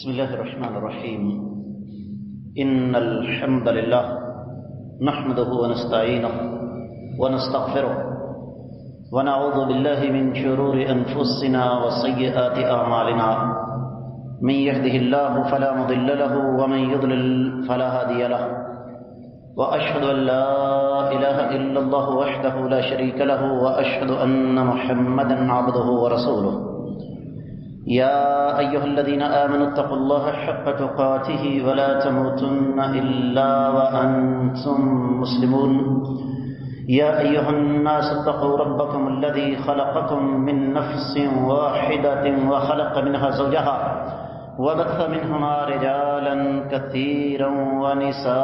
بسم الله الرحمن الرحيم. إن الحمد لله نحمده ونستعينه ونستغفره ونعوذ بالله من شرور أنفسنا وسيئات أعمالنا. من يهده الله فلا مضل له ومن يضلل فلا هادي له. وأشهد أن لا إله إلا الله وحده لا شريك له وأشهد أن محمدا عبده ورسوله. يا أيها الذين آمنوا اتقوا الله حق تقاته ولا تموتن إلا وأنتم مسلمون. يا أيها الناس اتقوا ربكم الذي خلقكم من نفس واحدة وخلق منها زوجها وبث منهما رجالا كثيرا ونساء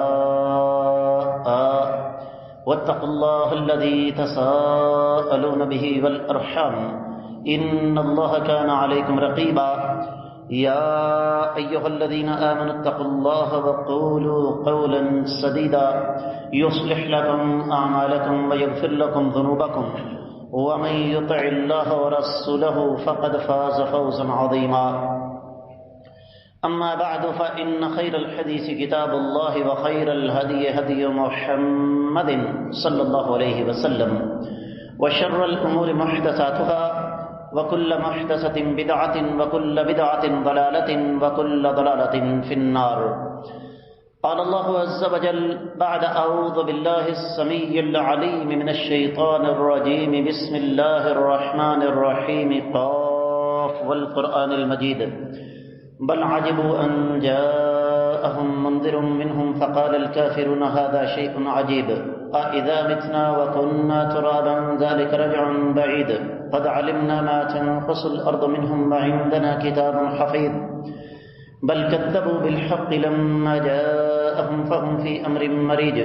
واتقوا الله الذي تساءلون به والأرحام إن الله كان عليكم رقيبا. يا أيها الذين آمنوا اتقوا الله وقولوا قولا سديدا يصلح لكم أعمالكم ويغفر لكم ذنوبكم ومن يطع الله ورسوله فقد فاز فوزا عظيما. أما بعد فإن خير الحديث كتاب الله وخير الهدي هدي محمد صلى الله عليه وسلم وشر الأمور محدثاتها وكل محدثة بدعة وكل بدعة ضلالة وكل ضلالة في النار. قال الله عز وجل بعد أعوذ بالله السميع العليم من الشيطان الرجيم بسم الله الرحمن الرحيم قاف والقرآن المجيد بل عجبوا أن جاءهم منذر منهم فقال الكافرون هذا شيء عجيب أإذا متنا وكنا ترابا ذلك رجع بعيد قد علمنا ما تنقص الأرض منهم وعندنا كتاب حفيظ بل كذبوا بالحق لما جاءهم فهم في أمر مريج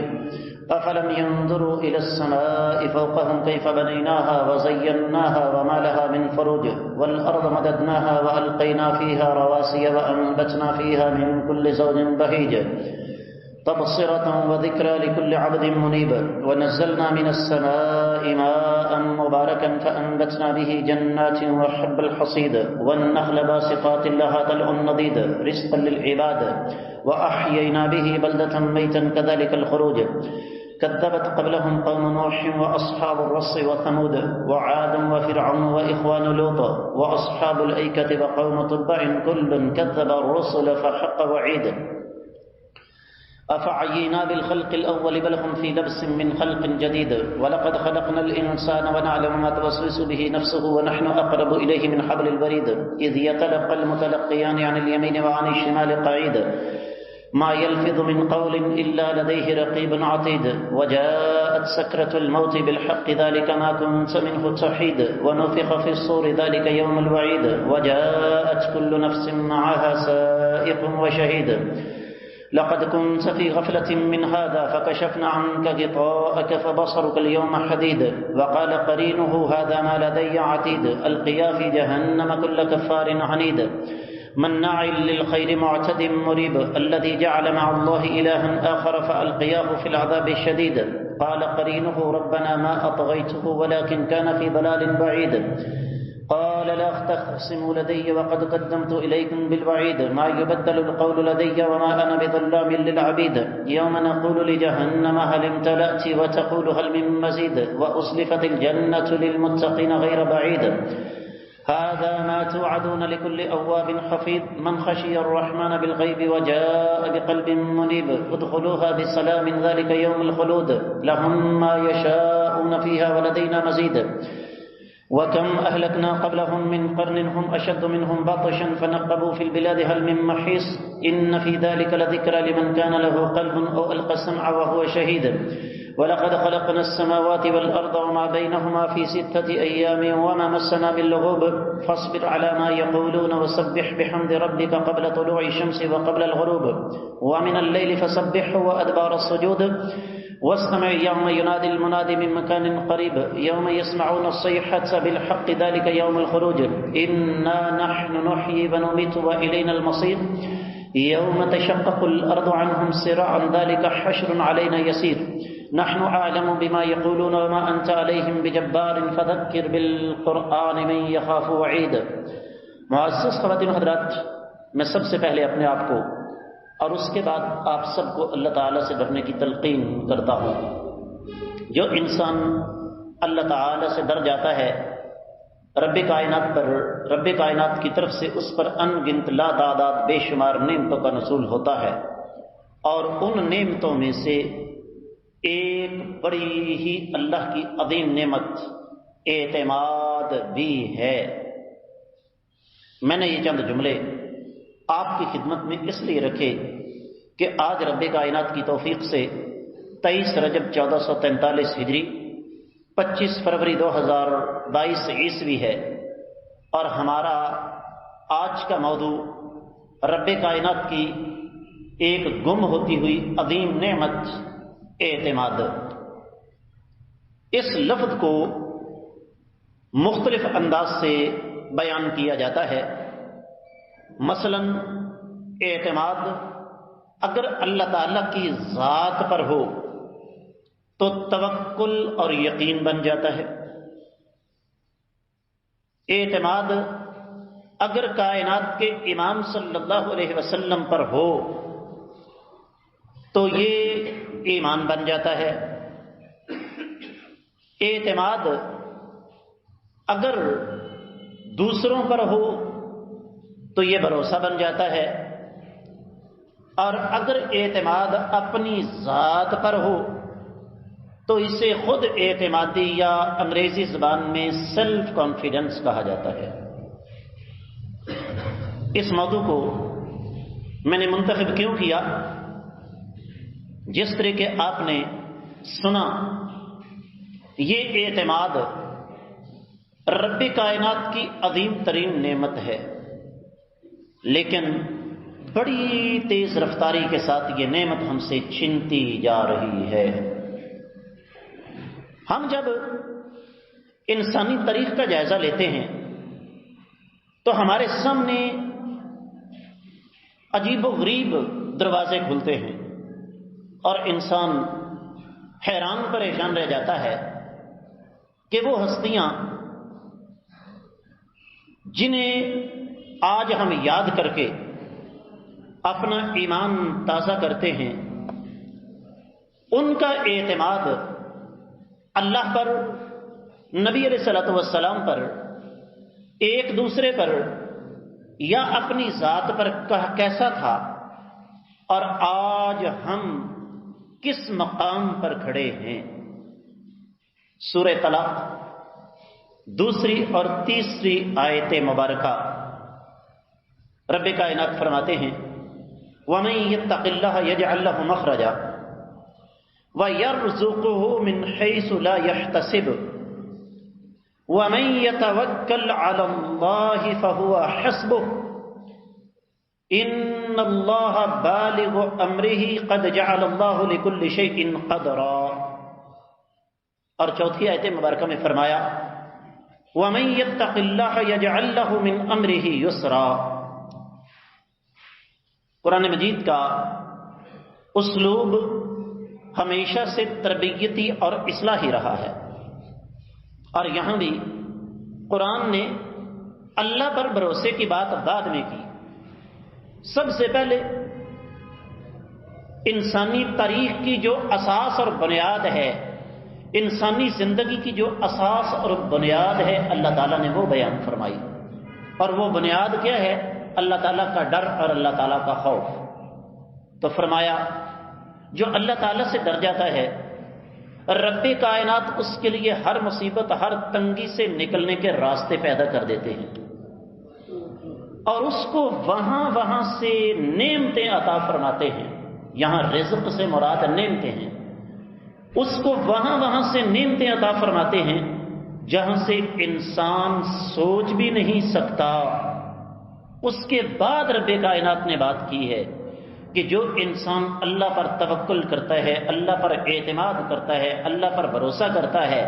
أفلم ينظروا إلى السماء فوقهم كيف بنيناها وزيناها وما لها من فروج والأرض مددناها وألقينا فيها رواسي وأنبتنا فيها من كل زوج بهيج تبصرة وذكرى لكل عبد منيب ونزلنا من السماء ماء مباركا فأنبتنا به جنات وحب الحصيد والنخل باسقات لها طلع نضيد رزقا للعباد وأحيينا به بلدة ميتا كذلك الخروج كذبت قبلهم قوم نوح وأصحاب الرس وثمود وعاد وفرعون وإخوان لوط وأصحاب الأيكة وقوم تبع كل كذب الرسل فحق وعيد أفعينا بالخلق الأول بل هم في لبس من خلق جديد ولقد خلقنا الإنسان ونعلم ما توسوس به نفسه ونحن أقرب إليه من حبل الوريد إذ يتلقى المتلقيان عن اليمين وعن الشمال قعيد ما يلفظ من قول إلا لديه رقيب عتيد وجاءت سكرة الموت بالحق ذلك ما كنت منه تحيد ونفخ في الصور ذلك يوم الوعيد وجاءت كل نفس معها سائق وشهيد لقد كنت في غفلة من هذا فكشفنا عنك غطاءك فبصرك اليوم حديد وقال قرينه هذا ما لدي عتيد ألقيا في جهنم كل كفار عنيد مناع للخير معتد مريب الذي جعل مع الله إلها آخر فألقياه في العذاب الشديد قال قرينه ربنا ما أطغيته ولكن كان في ضلال بعيد قال لا تختصموا لدي وقد قدمت إليكم بالوعيد ما يبدل القول لدي وما أنا بظلام للعبيد يوم نقول لجهنم هل امتلأت وتقول هل من مزيد وأصلفت الجنة للمتقين غير بعيد هذا ما توعدون لكل أواب حفيظ من خشي الرحمن بالغيب وجاء بقلب منيب ادخلوها بسلام ذلك يوم الخلود لهم ما يشاءون فيها ولدينا مزيد وكم أهلكنا قبلهم من قرن هم أشد منهم بطشا فنقبوا في البلاد هل من محيص إن في ذلك لذكرى لمن كان له قلب أو ألقى السمع وهو شهيد ولقد خلقنا السماوات والأرض وما بينهما في 6 أيام وما مسنا من لغوب فاصبر على ما يقولون وسبح بحمد ربك قبل طلوع الشمس وقبل الغروب ومن الليل فسبحه وأدبار السجود واستمع يوم ينادي المناد من مكان قريب يوم يسمعون الصيحة بالحق ذلك يوم الخروج إنا نحن نحيي ونميت وإلينا المصير يوم تشقق الأرض عنهم سراعا ذلك حشر علينا يسير نحن أعلم بما يقولون وما أنت عليهم بجبار فذكر بالقرآن من يخاف وعيد. معزز خواتین و حضرات، میں سب سے پہلے اپنے آپ کو اور اس کے بعد آپ سب کو اللہ تعالیٰ سے ڈرنے کی تلقین کرتا ہوں۔ جو انسان اللہ تعالیٰ سے ڈر جاتا ہے، رب کائنات کی طرف سے اس پر ان گنت لا تعداد بے شمار نعمتوں کا نزول ہوتا ہے، اور ان نعمتوں میں سے ایک بڑی ہی اللہ کی عظیم نعمت اعتماد بھی ہے۔ میں نے یہ چند جملے آپ کی خدمت میں اس لیے رکھے کہ آج رب کائنات کی توفیق سے 23 رجب 1443 ہجری 25 فروری 2022 عیسوی ہے، اور ہمارا آج کا موضوع رب کائنات کی ایک گم ہوتی ہوئی عظیم نعمت اعتماد۔ اس لفظ کو مختلف انداز سے بیان کیا جاتا ہے۔ مثلا اعتماد اگر اللہ تعالیٰ کی ذات پر ہو تو توکل اور یقین بن جاتا ہے۔ اعتماد اگر کائنات کے امام صلی اللہ علیہ وسلم پر ہو تو یہ ایمان بن جاتا ہے۔ اعتماد اگر دوسروں پر ہو تو یہ بھروسہ بن جاتا ہے، اور اگر اعتماد اپنی ذات پر ہو تو اسے خود اعتمادی یا انگریزی زبان میں سیلف کانفیڈنس کہا جاتا ہے۔ اس موضوع کو میں نے منتخب کیوں کیا؟ جس طرح کہ آپ نے سنا، یہ اعتماد رب کائنات کی عظیم ترین نعمت ہے، لیکن بڑی تیز رفتاری کے ساتھ یہ نعمت ہم سے چھنتی جا رہی ہے۔ ہم جب انسانی تاریخ کا جائزہ لیتے ہیں تو ہمارے سامنے عجیب و غریب دروازے کھلتے ہیں، اور انسان حیران پریشان رہ جاتا ہے کہ وہ ہستیاں جنہیں آج ہم یاد کر کے اپنا ایمان تازہ کرتے ہیں، ان کا اعتماد اللہ پر، نبی علیہ الصلوۃ والسلام پر، ایک دوسرے پر یا اپنی ذات پر کیسا تھا، اور آج ہم کس مقام پر کھڑے ہیں۔ سورہ طلاق 2 اور 3 آیت مبارکہ رب کائنات فرماتے ہیں وَمَن يَتَّقِ اللَّهَ يَجْعَل لَّهُ مَخْرَجًا وَيَرْزُقْهُ مِنْ حَيْثُ لَا يَحْتَسِبُ وَمَن يَتَوَكَّلْ عَلَى اللَّهِ فَهُوَ حَسْبُهُ إِنَّ اللَّهَ بَالِغُ أَمْرِهِ قَدْ جَعَلَ اللَّهُ لِكُلِّ شَيْءٍ قَدْرًا۔ اور چوتھی آیت مبارکہ میں فرمایا وَمَن يَتَّقِ اللَّهَ يَجْعَل لَّهُ مِنْ أَمْرِهِ يُسْرًا۔ قرآن مجید کا اسلوب ہمیشہ سے تربیتی اور اصلاحی رہا ہے، اور یہاں بھی قرآن نے اللہ پر بھروسے کی بات بعد میں کی۔ سب سے پہلے انسانی تاریخ کی جو اساس اور بنیاد ہے، انسانی زندگی کی جو اساس اور بنیاد ہے، اللہ تعالیٰ نے وہ بیان فرمائی، اور وہ بنیاد کیا ہے؟ اللہ تعالیٰ کا ڈر اور اللہ تعالیٰ کا خوف۔ تو فرمایا جو اللہ تعالیٰ سے ڈر جاتا ہے، رب کائنات اس کے لیے ہر مصیبت، ہر تنگی سے نکلنے کے راستے پیدا کر دیتے ہیں، اور اس کو وہاں سے نعمتیں عطا فرماتے ہیں۔ یہاں رزق سے مراد نعمتیں ہیں، اس کو وہاں سے نعمتیں عطا فرماتے ہیں جہاں سے انسان سوچ بھی نہیں سکتا۔ اس کے بعد رب کائنات نے بات کی ہے کہ جو انسان اللہ پر توکل کرتا ہے، اللہ پر اعتماد کرتا ہے، اللہ پر بھروسہ کرتا ہے،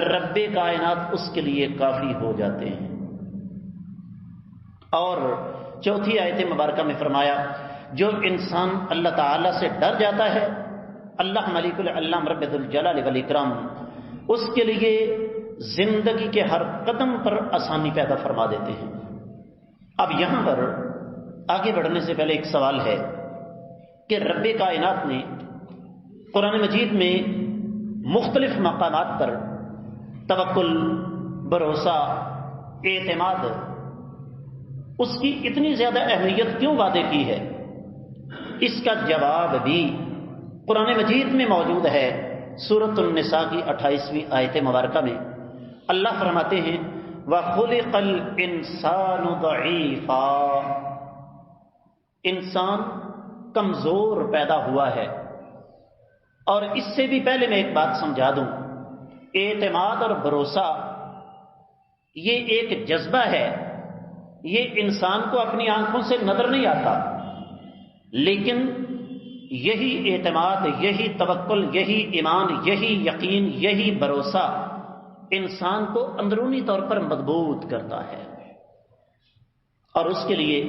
رب کائنات اس کے لیے کافی ہو جاتے ہیں۔ اور چوتھی آیت مبارکہ میں فرمایا جو انسان اللہ تعالیٰ سے ڈر جاتا ہے، اللہ ملک العلام رب ذوالجلال والاکرام اس کے لیے زندگی کے ہر قدم پر آسانی پیدا فرما دیتے ہیں۔ اب یہاں پر آگے بڑھنے سے پہلے ایک سوال ہے کہ رب کائنات نے قرآن مجید میں مختلف مقامات پر توکل، بھروسہ، اعتماد، اس کی اتنی زیادہ اہمیت کیوں وعدے کی ہے؟ اس کا جواب بھی قرآن مجید میں موجود ہے۔ سورۃ النساء کی 28ویں آیت مبارکہ میں اللہ فرماتے ہیں وَخُلِقَ الْإِنسَانُ ضَعِيفًا، انسان کمزور پیدا ہوا ہے۔ اور اس سے بھی پہلے میں ایک بات سمجھا دوں، اعتماد اور بھروسہ یہ ایک جذبہ ہے، یہ انسان کو اپنی آنکھوں سے نظر نہیں آتا، لیکن یہی اعتماد، یہی توکل، یہی ایمان، یہی یقین، یہی بھروسہ انسان کو اندرونی طور پر مضبوط کرتا ہے۔ اور اس کے لیے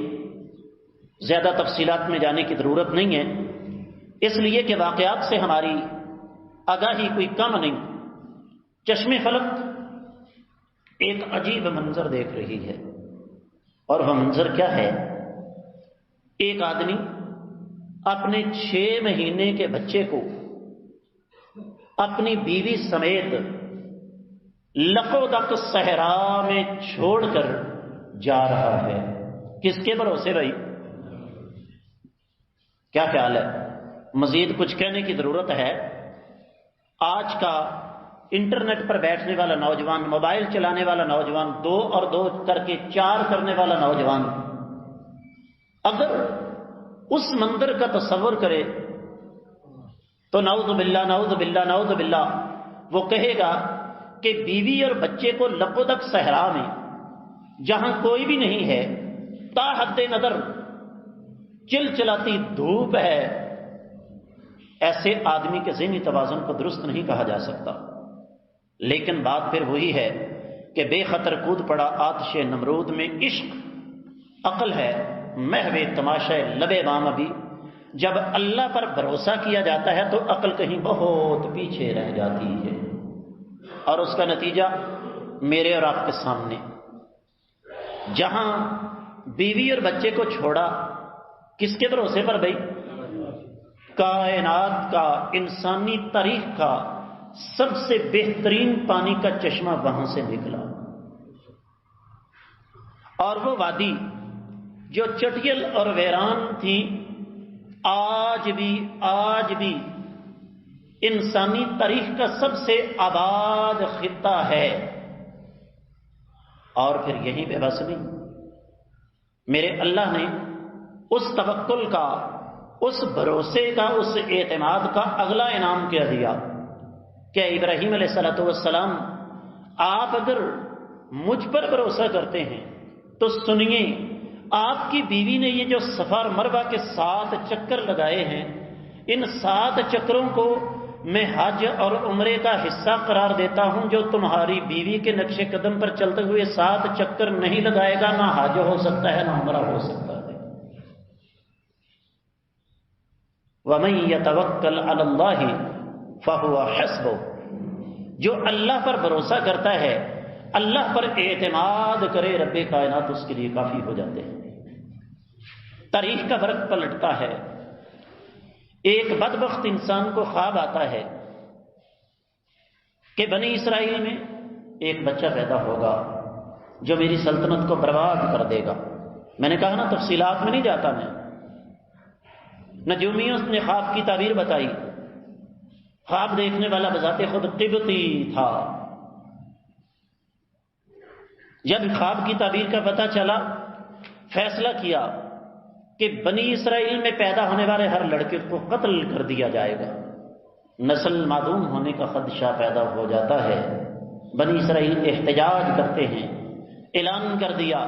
زیادہ تفصیلات میں جانے کی ضرورت نہیں ہے، اس لیے کہ واقعات سے ہماری آگاہی کوئی کم نہیں۔ چشم فلک ایک عجیب منظر دیکھ رہی ہے، اور وہ منظر کیا ہے؟ ایک آدمی اپنے 6 مہینے کے بچے کو اپنی بیوی سمیت لقودق صحرا میں چھوڑ کر جا رہا ہے۔ کس کے بھروسے بھائی؟ کیا خیال ہے؟ مزید کچھ کہنے کی ضرورت ہے؟ آج کا انٹرنیٹ پر بیٹھنے والا نوجوان، موبائل چلانے والا نوجوان، 2 اور 2 کر کے 4 کرنے والا نوجوان اگر اس منظر کا تصور کرے تو نعوذ باللہ نعوذ باللہ نعوذ باللہ، وہ کہے گا کہ بیوی اور بچے کو لقودق صحرا میں، جہاں کوئی بھی نہیں ہے، تا حد نظر چلچلاتی دھوپ ہے، ایسے آدمی کے ذہنی توازن کو درست نہیں کہا جا سکتا۔ لیکن بات پھر وہی ہے کہ بے خطر کود پڑا آتش نمرود میں عشق عقل ہے، محو تماشا لبے بام ابھی۔ جب اللہ پر بھروسہ کیا جاتا ہے تو عقل کہیں بہت پیچھے رہ جاتی ہے، اور اس کا نتیجہ میرے اور آپ کے سامنے۔ جہاں بیوی اور بچے کو چھوڑا، کس کے بھروسے پر بھائی؟ کائنات کا، انسانی تاریخ کا سب سے بہترین پانی کا چشمہ وہاں سے نکلا، اور وہ وادی جو چٹیل اور ویران تھی آج بھی انسانی تاریخ کا سب سے آباد خطہ ہے۔ اور پھر یہیں پہ بس نہیں، میرے اللہ نے اس توکل کا، اس بھروسے کا، اس اعتماد کا اگلا انعام کیا دیا کہ ابراہیم علیہ السلام، آپ اگر مجھ پر بھروسہ کرتے ہیں تو سنیے، آپ کی بیوی نے یہ جو صفا اور مروہ کے 7 چکر لگائے ہیں، ان 7 چکروں کو میں حج اور عمرے کا حصہ قرار دیتا ہوں۔ جو تمہاری بیوی کے نقش قدم پر چلتے ہوئے 7 چکر نہیں لگائے گا، نہ حج ہو سکتا ہے، نہ عمرہ ہو سکتا ہے۔ وَمَن يَتَوَكَّلْ عَلَى اللَّهِ فَهُوَ حَسْبُهُ، جو اللہ پر بھروسہ کرتا ہے، اللہ پر اعتماد کرے، رب کائنات اس کے لیے کافی ہو جاتے ہیں۔ تاریخ کا برق پلٹتا ہے۔ ایک بدبخت انسان کو خواب آتا ہے کہ بنی اسرائیل میں ایک بچہ پیدا ہوگا جو میری سلطنت کو برباد کر دے گا۔ میں نے کہا نا، تفصیلات میں نہیں جاتا میں۔ نجومیوں نے خواب کی تعبیر بتائی۔ خواب دیکھنے والا بذات خود قبطی تھا۔ جب خواب کی تعبیر کا پتہ چلا، فیصلہ کیا کہ بنی اسرائیل میں پیدا ہونے والے ہر لڑکے کو قتل کر دیا جائے گا۔ نسل معدوم ہونے کا خدشہ پیدا ہو جاتا ہے۔ بنی اسرائیل احتجاج کرتے ہیں، اعلان کر دیا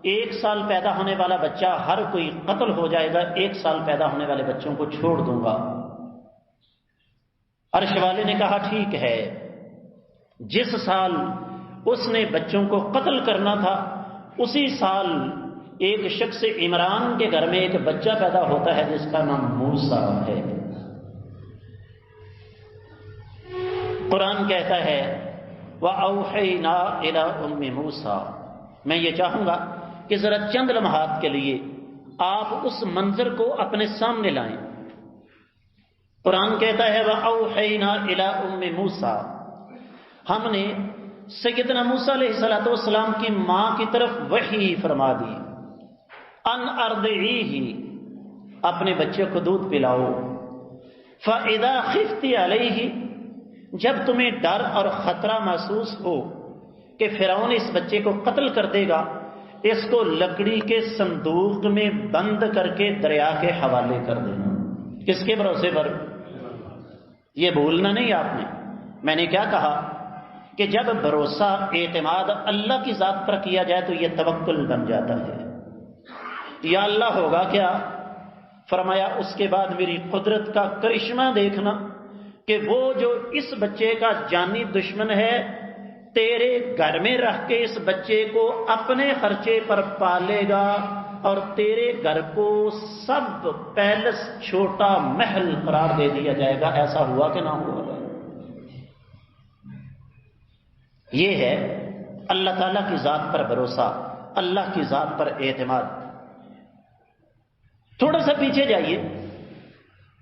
1 سال پیدا ہونے والا بچہ ہر کوئی قتل ہو جائے گا، 1 سال پیدا ہونے والے بچوں کو چھوڑ دوں گا۔ عرش والے نے کہا ٹھیک ہے۔ جس سال اس نے بچوں کو قتل کرنا تھا، اسی سال ایک شخص عمران کے گھر میں ایک بچہ پیدا ہوتا ہے جس کا نام موسیٰ ہے۔ قرآن کہتا ہے وَأَوْحَيْنَا إِلَىٰ أُمِّ مُوسَىٰ، میں یہ چاہوں گا کہ ذرا چند لمحات کے لیے آپ اس منظر کو اپنے سامنے لائیں۔ قرآن کہتا ہے وَأَوْحَيْنَا إِلَىٰ أُمِّ مُوسَىٰ، ہم نے سیدنا موسیٰ علیہ السلام کی ماں کی طرف وحی فرما دی، ان ارضعیہ، اپنے بچے کو دودھ پلاؤ، فَإِذَا خِفْتِ عَلَيْهِ، جب تمہیں ڈر اور خطرہ محسوس ہو کہ فرعون اس بچے کو قتل کر دے گا، اس کو لکڑی کے صندوق میں بند کر کے دریا کے حوالے کر دینا۔ کس کے بھروسے پر؟ یہ بھولنا نہیں آپ نے، میں نے کیا کہا کہ جب بھروسہ اعتماد اللہ کی ذات پر کیا جائے تو یہ توکل بن جاتا ہے۔ یا اللہ ہوگا کیا؟ فرمایا اس کے بعد میری قدرت کا کرشمہ دیکھنا کہ وہ جو اس بچے کا جانی دشمن ہے تیرے گھر میں رکھ کے اس بچے کو اپنے خرچے پر پالے گا، اور تیرے گھر کو سب پیلس چھوٹا محل قرار دے دیا جائے گا۔ ایسا ہوا کہ نہ ہوا؟ یہ ہے اللہ تعالیٰ کی ذات پر بھروسہ، اللہ کی ذات پر اعتماد۔ تھوڑا سا پیچھے جائیے،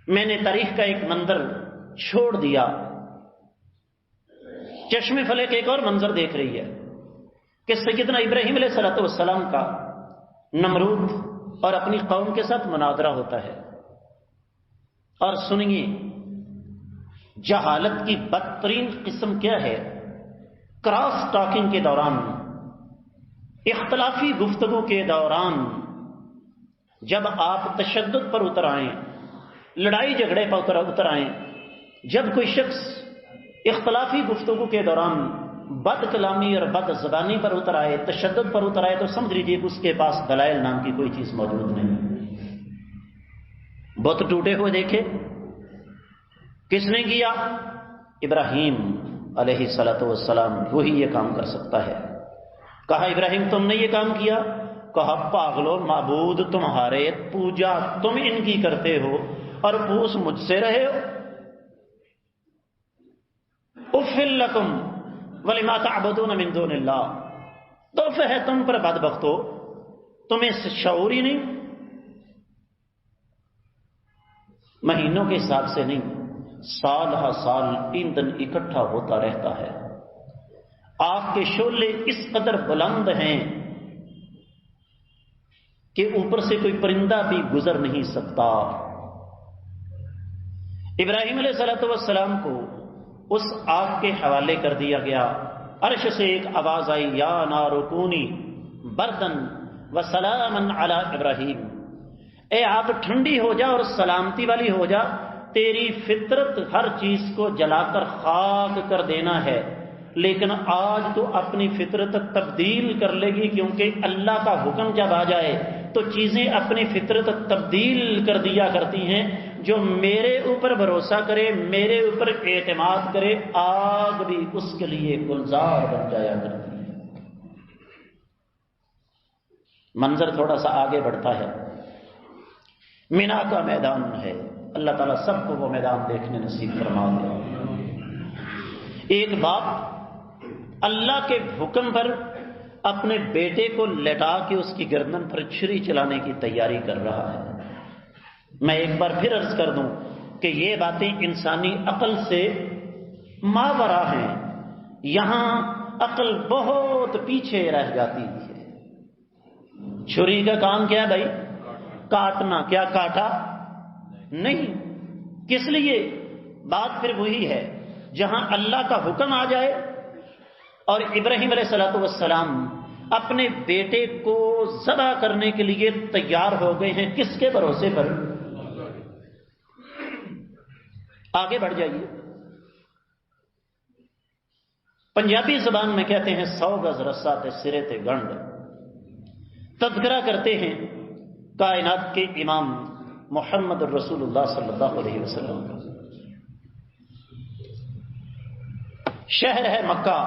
میں نے تاریخ کا ایک منظر چھوڑ دیا، چشم فلک ایک اور منظر دیکھ رہی ہے کہ سیدنا ابراہیم علیہ السلام کا نمرود اور اپنی قوم کے ساتھ مناظرہ ہوتا ہے، اور سنیے جہالت کی بدترین قسم کیا ہے۔ کراس ٹاکنگ کے دوران، اختلافی گفتگو کے دوران جب آپ تشدد پر اتر آئیں، لڑائی جھگڑے پر اتر آئیں، جب کوئی شخص اختلافی گفتگو کے دوران بد کلامی اور بد زبانی پر اتر آئے، تشدد پر اتر آئے، تو سمجھ لیجیے کہ اس کے پاس دلائل نام کی کوئی چیز موجود نہیں۔ بت ٹوٹے ہوئے دیکھے، کس نے کیا؟ ابراہیم علیہ السلام، وہی یہ کام کر سکتا ہے۔ کہا ابراہیم تم نے یہ کام کیا؟ کہا پاگلو، معبود تمہارے، پوجا تم ان کی کرتے ہو اور پوچھ مجھ سے رہے ہو۔ اُفٍ لَکُمْ وَلِمَا تَعْبُدُونَ مِن دُونِ اللَّهِ، توفہ ہے تم پر بدبختو، تمہیں شعور ہی نہیں۔ مہینوں کے حساب سے نہیں، سال ہر سال ایندھن اکٹھا ہوتا رہتا ہے، آگ کے شعلے اس قدر بلند ہیں کہ اوپر سے کوئی پرندہ بھی گزر نہیں سکتا۔ ابراہیم علیہ السلام کو اس آگ کے حوالے کر دیا گیا، عرش سے ایک آواز آئی یا نار کونی بردن وسلاما علی ابراہیم، اے آگ ٹھنڈی ہو جا اور سلامتی والی ہو جا، تیری فطرت ہر چیز کو جلا کر خاک کر دینا ہے، لیکن آج تو اپنی فطرت تبدیل کر لے گی، کیونکہ اللہ کا حکم جب آ جائے تو چیزیں اپنی فطرت تبدیل کر دیا کرتی ہیں۔ جو میرے اوپر بھروسہ کرے، میرے اوپر اعتماد کرے، آگ بھی اس کے لیے گلزار بن جایا کرتی ہے۔ منظر تھوڑا سا آگے بڑھتا ہے، مینا کا میدان ہے، اللہ تعالیٰ سب کو وہ میدان دیکھنے نصیب فرما دے۔ ایک باپ اللہ کے حکم پر اپنے بیٹے کو لٹا کے اس کی گردن پر چھری چلانے کی تیاری کر رہا ہے۔ میں ایک بار پھر عرض کر دوں کہ یہ باتیں انسانی عقل سے ماورا ہیں، یہاں عقل بہت پیچھے رہ جاتی ہے۔ چھری کا کام کیا ہے بھائی؟ کاٹنا، کیا کاٹا؟ نہیں۔ کس لیے؟ بات پھر وہی ہے، جہاں اللہ کا حکم آ جائے اور ابراہیم علیہ السلام اپنے بیٹے کو ذبح کرنے کے لیے تیار ہو گئے ہیں، کس کے بھروسے پر؟ آگے بڑھ جائیے، پنجابی زبان میں کہتے ہیں 100 گز رسا تے سرے تے گنڈ۔ تذکرہ کرتے ہیں کائنات کے امام محمد الرسول اللہ صلی اللہ علیہ وسلم کا۔ شہر ہے مکہ،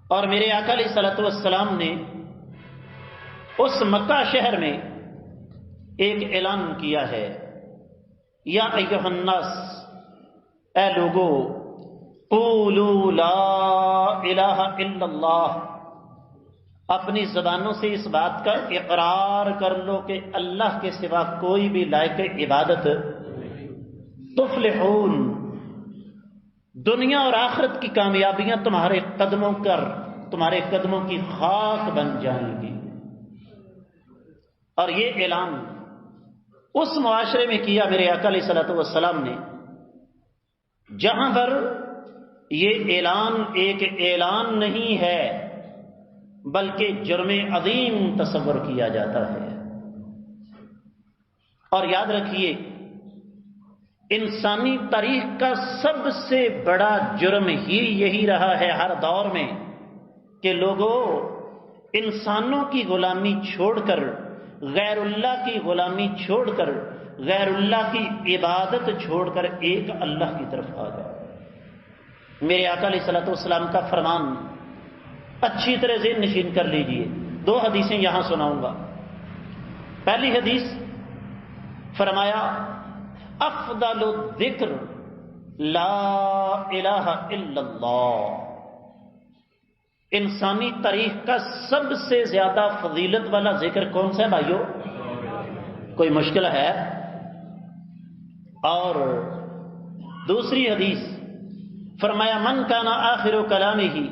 اور میرے آقا علیہ السلام نے اس مکہ شہر میں ایک اعلان کیا ہے، یا ایھا الناس، اے لوگو، قولوا لا الہ الا اللہ، اپنی زبانوں سے اس بات کا اقرار کر لو کہ اللہ کے سوا کوئی بھی لائق عبادت، تفلحون، دنیا اور آخرت کی کامیابیاں تمہارے قدموں کی خاک بن جائیں گی۔ اور یہ اعلان اس معاشرے میں کیا میرے آقا علیہ الصلوۃ والسلام نے جہاں پر یہ اعلان ایک اعلان نہیں ہے بلکہ جرم عظیم تصور کیا جاتا ہے۔ اور یاد رکھیے، انسانی تاریخ کا سب سے بڑا جرم ہی یہی رہا ہے ہر دور میں کہ لوگوں انسانوں کی غلامی چھوڑ کر، غیر اللہ کی غلامی چھوڑ کر، غیر اللہ کی عبادت چھوڑ کر ایک اللہ کی طرف آ جائے۔ میرے آقا علیہ الصلوۃ والسلام کا فرمان اچھی طرح ذہن نشین کر لیجئے، 2 حدیثیں یہاں سناؤں گا۔ پہلی حدیث فرمایا افضل الذکر لا الہ الا اللہ، انسانی تاریخ کا سب سے زیادہ فضیلت والا ذکر کون سا ہے بھائیو؟ کوئی مشکل ہے؟ اور دوسری حدیث فرمایا من کان آخر کلامہ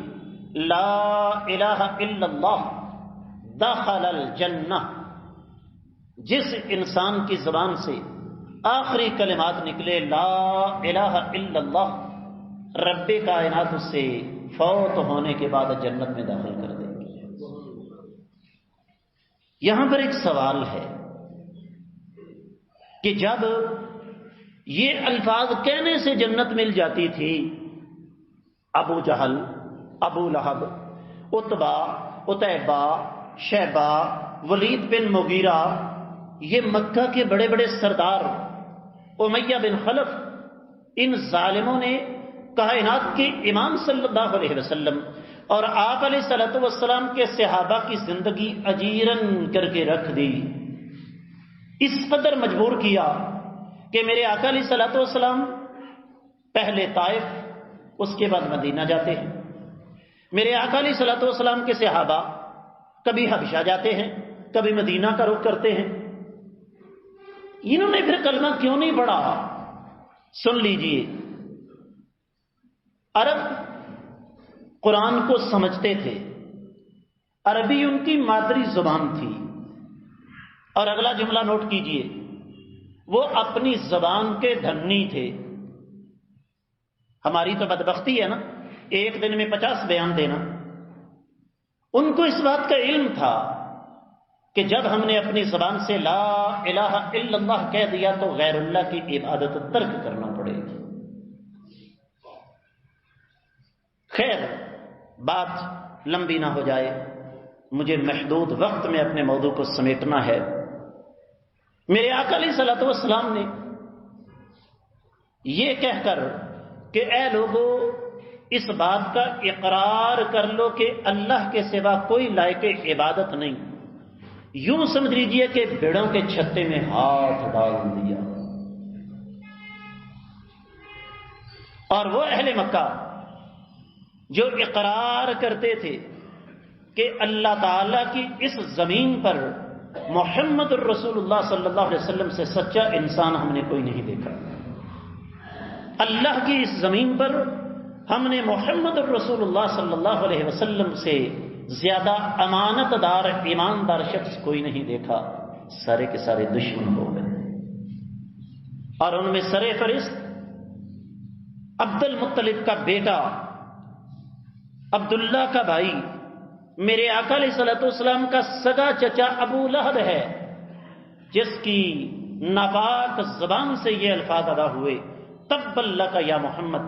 لا الہ الا اللہ دخل الجنہ، جس انسان کی زبان سے آخری کلمات نکلے لا الہ الا اللہ، رب کائنات اس سے فوت ہونے کے بعد جنت میں داخل کر دیں گے۔ یہاں پر ایک سوال ہے کہ جب یہ الفاظ کہنے سے جنت مل جاتی تھی، ابو جہل، ابو لہب، عتبہ، عتیبہ، شیبہ، ولید بن مغیرہ، یہ مکہ کے بڑے بڑے سردار، امیہ بن خلف، ان ظالموں نے کائنات کے امام صلی اللہ علیہ وسلم اور آپ علیہ الصلوۃ والسلام کے صحابہ کی زندگی اجیرن کر کے رکھ دی، اس قدر مجبور کیا کہ میرے آقا علیہ الصلوۃ والسلام پہلے طائف، اس کے بعد مدینہ جاتے ہیں۔ میرے آقا علیہ الصلوۃ والسلام کے صحابہ کبھی حبشہ جاتے ہیں، کبھی مدینہ کا رخ کرتے ہیں۔ انہوں نے پھر کلمہ کیوں نہیں پڑھا؟ سن لیجئے، عرب قرآن کو سمجھتے تھے، عربی ان کی مادری زبان تھی، اور اگلا جملہ نوٹ کیجئے، وہ اپنی زبان کے دھنی تھے۔ ہماری تو بدبختی ہے نا، ایک دن میں 50 بیان دینا۔ ان کو اس بات کا علم تھا کہ جب ہم نے اپنی زبان سے لا الہ الا اللہ کہہ دیا تو غیر اللہ کی عبادت ترک کرنا پڑے گی۔ خیر، بات لمبی نہ ہو جائے، مجھے محدود وقت میں اپنے موضوع کو سمیٹنا ہے۔ میرے آقا علیہ الصلوۃ والسلام نے یہ کہہ کر کہ اے لوگو اس بات کا اقرار کر لو کہ اللہ کے سوا کوئی لائق عبادت نہیں، یوں سمجھ لیجئے کہ بھیڑوں کے چھتے میں ہاتھ ڈال دیا۔ اور وہ اہل مکہ جو اقرار کرتے تھے کہ اللہ تعالی کی اس زمین پر محمد الرسول اللہ صلی اللہ علیہ وسلم سے سچا انسان ہم نے کوئی نہیں دیکھا، اللہ کی اس زمین پر ہم نے محمد الرسول اللہ صلی اللہ علیہ وسلم سے زیادہ امانت دار ایماندار شخص کوئی نہیں دیکھا، سارے کے سارے دشمن ہو گئے۔ اور ان میں سر فہرست عبد المطلب کا بیٹا، عبداللہ کا بھائی، میرے آقا علیہ الصلوۃ والسلام کا سگا چچا ابو لہب ہے، جس کی ناپاک زبان سے یہ الفاظ ادا ہوئے، تب لک یا محمد،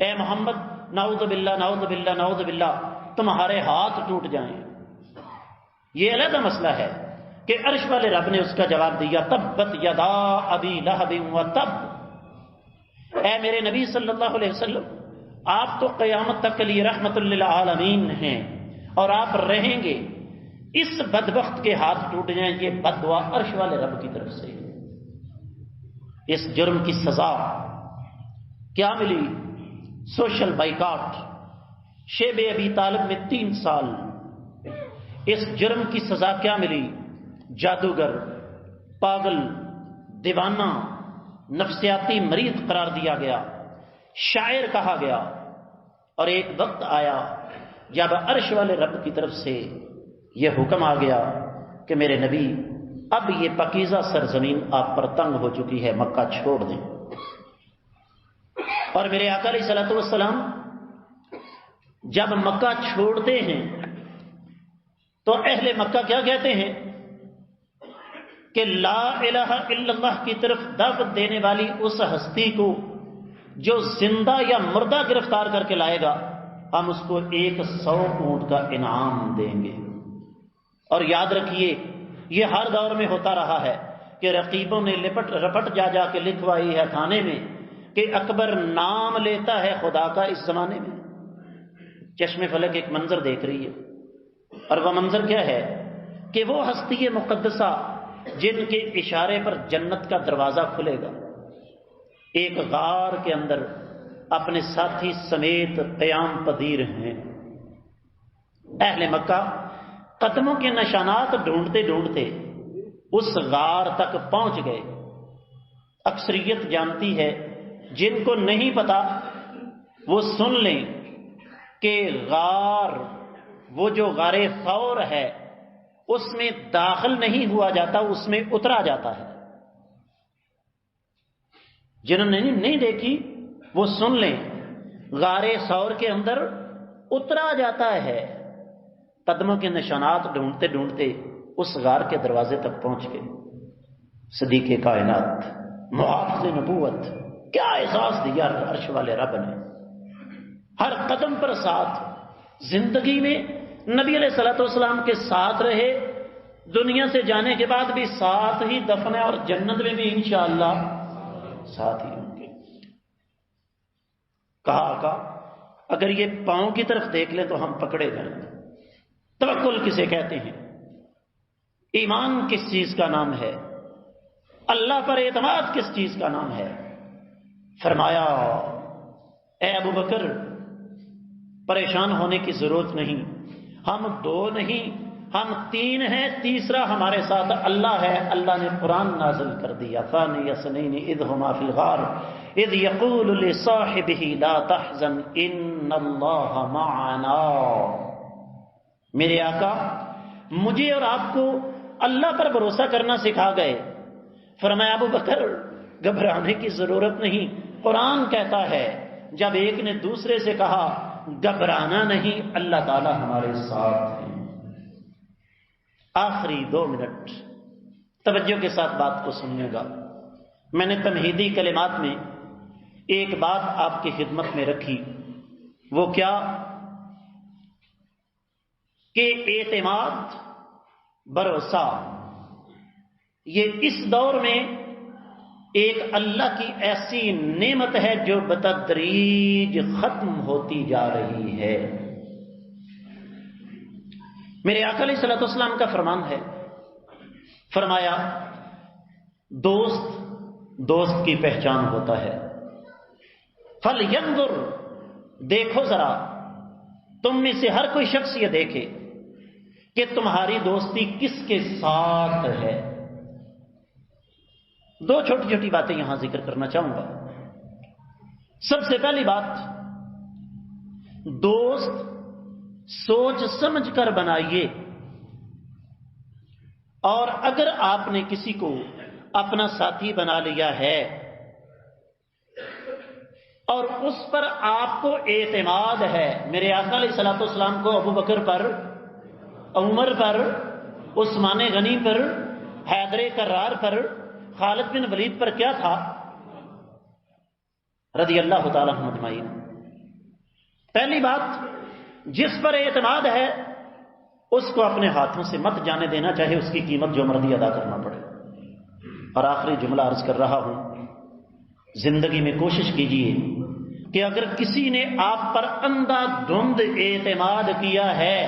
اے محمد نعوذ باللہ نعوذ باللہ نعوذ باللہ، تمہارے ہاتھ ٹوٹ جائیں۔ یہ علیحدہ مسئلہ ہے کہ عرش والے رب نے اس کا جواب دیا، تبت یدا ابی لہب وتب، اے میرے نبی صلی اللہ علیہ وسلم، آپ تو قیامت تک کے لیے رحمت للعالمین ہیں اور آپ رہیں گے، اس بدبخت کے ہاتھ ٹوٹ جائیں، یہ بد دعا عرش والے رب کی طرف سے۔ اس جرم کی سزا کیا ملی؟ سوشل بائیکاٹ، شیب ابی طالب میں 3 سال، اس جرم کی سزا کیا ملی؟ جادوگر، پاگل، دیوانہ، نفسیاتی مریض قرار دیا گیا، شاعر کہا گیا۔ اور ایک وقت آیا جب عرش والے رب کی طرف سے یہ حکم آ گیا کہ میرے نبی اب یہ پاکیزہ سرزمین آپ پر تنگ ہو چکی ہے، مکہ چھوڑ دیں۔ اور میرے آقا علیہ الصلوۃ والسلام جب مکہ چھوڑتے ہیں تو اہل مکہ کیا کہتے ہیں کہ لا الہ الا اللہ کی طرف دعوت دینے والی اس ہستی کو جو زندہ یا مردہ گرفتار کر کے لائے گا ہم اس کو 100 اونٹ کا انعام دیں گے۔ اور یاد رکھیے یہ ہر دور میں ہوتا رہا ہے کہ رقیبوں نے رپٹ جا کے لکھوائی ہے تھانے میں کہ اکبر نام لیتا ہے خدا کا اس زمانے میں۔ چشم فلک ایک منظر دیکھ رہی ہے، اور وہ منظر کیا ہے کہ وہ ہستی مقدسہ جن کے اشارے پر جنت کا دروازہ کھلے گا ایک غار کے اندر اپنے ساتھی سمیت قیام پذیر ہیں۔ اہل مکہ قدموں کے نشانات ڈھونڈتے ڈھونڈتے اس غار تک پہنچ گئے۔ اکثریت جانتی ہے، جن کو نہیں پتا وہ سن لیں کہ غار، وہ جو غار ثور ہے، اس میں داخل نہیں ہوا جاتا، اس میں اترا جاتا ہے۔ جنہوں نے نہیں دیکھی وہ سن لیں، غار ثور کے اندر اترا جاتا ہے۔ قدموں کے نشانات ڈھونڈتے ڈھونڈتے اس غار کے دروازے تک پہنچ گئے۔ صدیق کائنات، محافظ نبوت، کیا احساس دیا عرش والے رب نے۔ ہر قدم پر ساتھ، زندگی میں نبی علیہ الصلوۃ والسلام کے ساتھ رہے، دنیا سے جانے کے بعد بھی ساتھ ہی دفن ہے، اور جنت میں بھی انشاءاللہ ساتھ ہی ہوں گے۔ کہا آقا اگر یہ پاؤں کی طرف دیکھ لیں تو ہم پکڑے جائیں۔ توکل کسے کہتے ہیں؟ ایمان کس چیز کا نام ہے؟ اللہ پر اعتماد کس چیز کا نام ہے؟ فرمایا اے ابو بکر پریشان ہونے کی ضرورت نہیں، ہم 2 نہیں، ہم 3 ہیں، تیسرا ہمارے ساتھ اللہ ہے۔ اللہ نے قرآن نازل کر دیا، ثانی اثنین اذ ہما فی الغار اذ یقول لصاحبہ لا تحزن ان اللہ معنا۔ میرے آقا مجھے اور آپ کو اللہ پر بھروسہ کرنا سکھا گئے۔ فرمایا ابو بکر گھبرانے کی ضرورت نہیں، قرآن کہتا ہے جب ایک نے دوسرے سے کہا گھبرانا نہیں، اللہ تعالی ہمارے ساتھ ہیں۔ آخری 2 منٹ توجہ کے ساتھ بات کو سنیے گا۔ میں نے تمہیدی کلمات میں ایک بات آپ کی خدمت میں رکھی، وہ کیا کہ اعتماد، بھروسہ، یہ اس دور میں ایک اللہ کی ایسی نعمت ہے جو بتدریج ختم ہوتی جا رہی ہے۔ میرے آقا علیہ الصلوۃ والسلام کا فرمان ہے، فرمایا دوست دوست کی پہچان ہوتا ہے۔ فَلْيَنْظُرْ، دیکھو ذرا، تم میں سے ہر کوئی شخص یہ دیکھے کہ تمہاری دوستی کس کے ساتھ ہے۔ 2 چھوٹی چھوٹی باتیں یہاں ذکر کرنا چاہوں گا۔ سب سے پہلی بات، دوست سوچ سمجھ کر بنائیے، اور اگر آپ نے کسی کو اپنا ساتھی بنا لیا ہے اور اس پر آپ کو اعتماد ہے، میرے آقا علیہ الصلوۃ والسلام کو ابو بکر پر، عمر پر، عثمان غنی پر، حیدر کرار پر، خالد بن ولید پر کیا تھا؟ رضی اللہ تعالی عنہ اجمعین۔ پہلی بات، جس پر اعتماد ہے اس کو اپنے ہاتھوں سے مت جانے دینا، چاہے اس کی قیمت جو مرضی ادا کرنا پڑے۔ اور آخری جملہ عرض کر رہا ہوں، زندگی میں کوشش کیجئے کہ اگر کسی نے آپ پر اندھا دھند اعتماد کیا ہے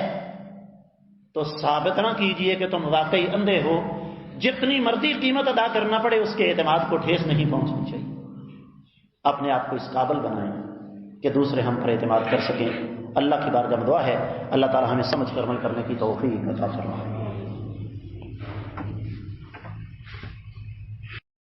تو ثابت نہ کیجئے کہ تم واقعی اندھے ہو، جتنی مرضی قیمت ادا کرنا پڑے اس کے اعتماد کو ٹھیس نہیں پہنچنی چاہیے۔ اپنے آپ کو اس قابل بنائیں کہ دوسرے ہم پر اعتماد کر سکیں۔ اللہ کی بارگاہ میں دعا ہے اللہ تعالی ہمیں سمجھ کر عمل کرنے کی توفیق عطا فرمائے۔